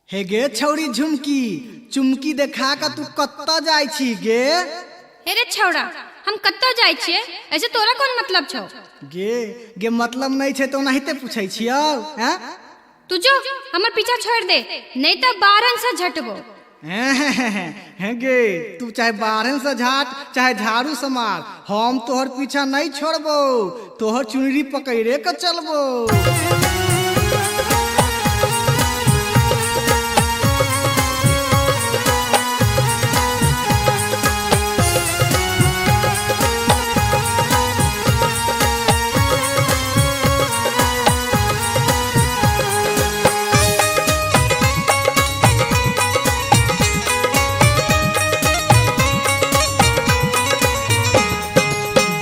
हे गे छौरी झुमकी चुमकी देखा का तू कत्ता जाई छी गे। हे रे छौड़ा हम कत्ता जाई छिए ऐसे तोरा कौन मतलब छौ? गे गे मतलब नहीं छे तो नहीं ते पूछै छियौ हैं। तू जो हमर पीछा छोड़ दे नहीं तो बारन से झटबो। हैं गे तू चाहे बारहन से झाट चाहे झाड़ू से मार हम तोहर पीछा नहीं छोड़बो तोहर चुनरी पकड़े के चलबो।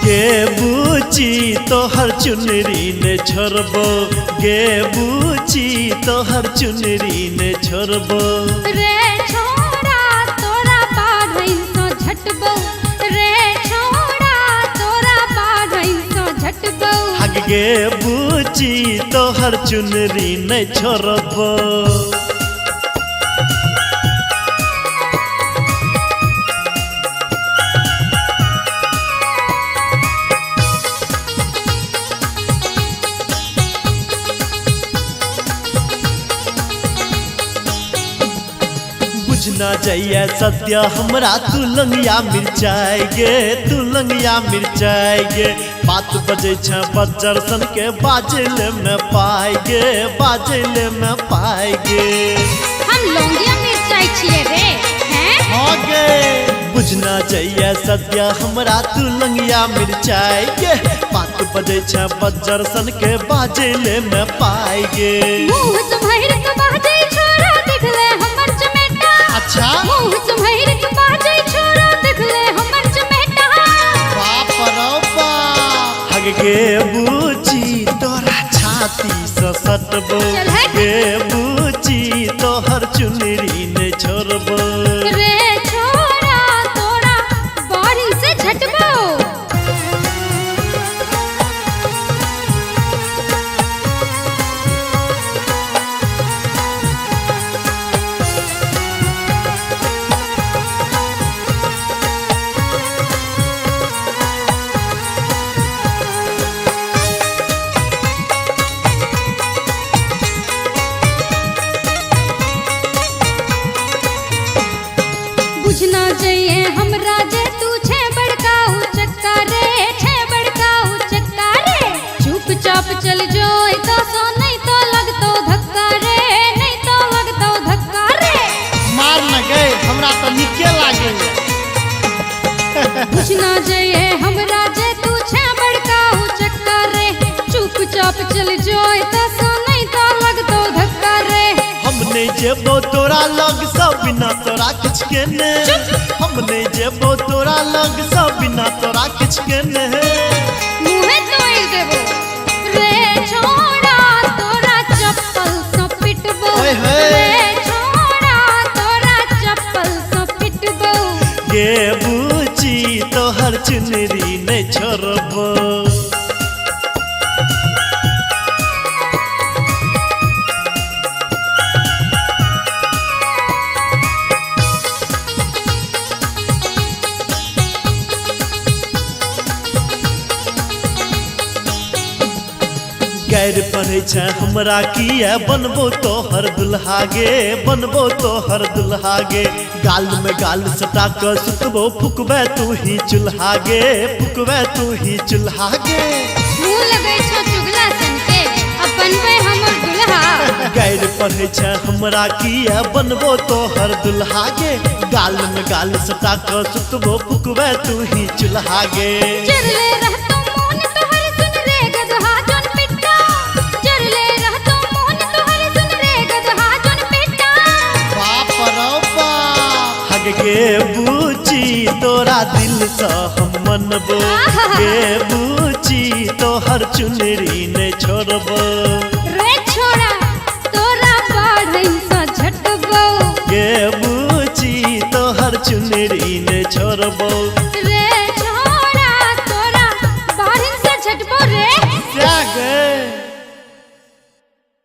गे बूची तोहर चुनरी ने छोड़बो गे बूची तोहर चुनरी ने छोड़बो। रे छोड़ा तोरा बाढ़ई सो झटबो रे छोड़ा तोरा बाढ़ई सो झटबो। हग गे बूची तोहर चुनरी ने छोड़बो। बुझना जाइए सत्या हमरा तू लंगिया मिर्चाई गे तू लंगिया मिर्चाई गे। बात बजे छ बज्जर सन के बाजले में पाई गे बाजले में पाई गे। हम लौंगिया मिर्चाई छिए रे हैं हो गे बुझना जाइए सत्या हमरा तू लंगिया मिर्चाई गे। बात बजे छ बज्जर सन के बाजले में पाई गे। मुंह तुम्हारे के बाजे छोरा दिखले हमर चमेटा। अच्छा मुंह तुम्हारे के बाजे छोरा दिखले हमर चमेटा। बाप रो बाप हग गे बूची तोरा छाती से सटबो चल हट। गे बूची तोहर चुनरी ने छोड़बो। रे छोरा तोरा बारी से झटबो। बुझना चाहिए हमरा जे तू छे बड़का उचक्का रे छे बड़का उचक्का रे। चुपचाप चल जो तो सो नहीं तो लगतो धक्का रे नहीं तो लगतो धक्का रे। मार न गए हमरा तो निके लागे। बुझना चाहिए हमरा जे तू छे बड़का उचक्का रे। चुपचाप चल जो तो सो नहीं तो लगतो धक्का रे। हमने जेबो तोरा लग सब बिना तोरा किछ के ने। हमने जेबो तोरा लग सब बिना तोरा किछ के ने। मुहे तोड़ देबो रे छोड़ा तोरा चप्पल से पिटबो। ओए होए। रे छोड़ा तोरा चप्पल से पिटबो। गे बूची तोहर चुनरी ने छोड़बो। गैर पड़े छ हमरा किया बनबो तोहर दुल्हा गे बनबो तोहर दुल्हा गे। गाल में गाल सटा कर सुतबो फुकबे तू ही चूल्हा गे फुकबे तू ही चूल्हा गे। मुंह लगे छो चुगला सन के अपन पे हमर दुल्हा। गैर पड़े छ हमरा किया बनबो तोहर दुल्हा गे। गाल में गाल सटा कर सुतबो फुकबे तू ही चूल्हा गे। चरले रहतो मोन तोहर सुन रे गदहा जोन पिट्टा। चरले रहतो मोन तोहर सुन रे गदहा जोन पिट्टा। बाप रो बाप हग गे बूची तोरा दिल से हम मनबो गे बूची तोहर चुनरी ने छोड़बो। रे छोड़ा तोरा बाढ़ई से झटबो। गे बूची तोहर चुनरी ने छोड़बो।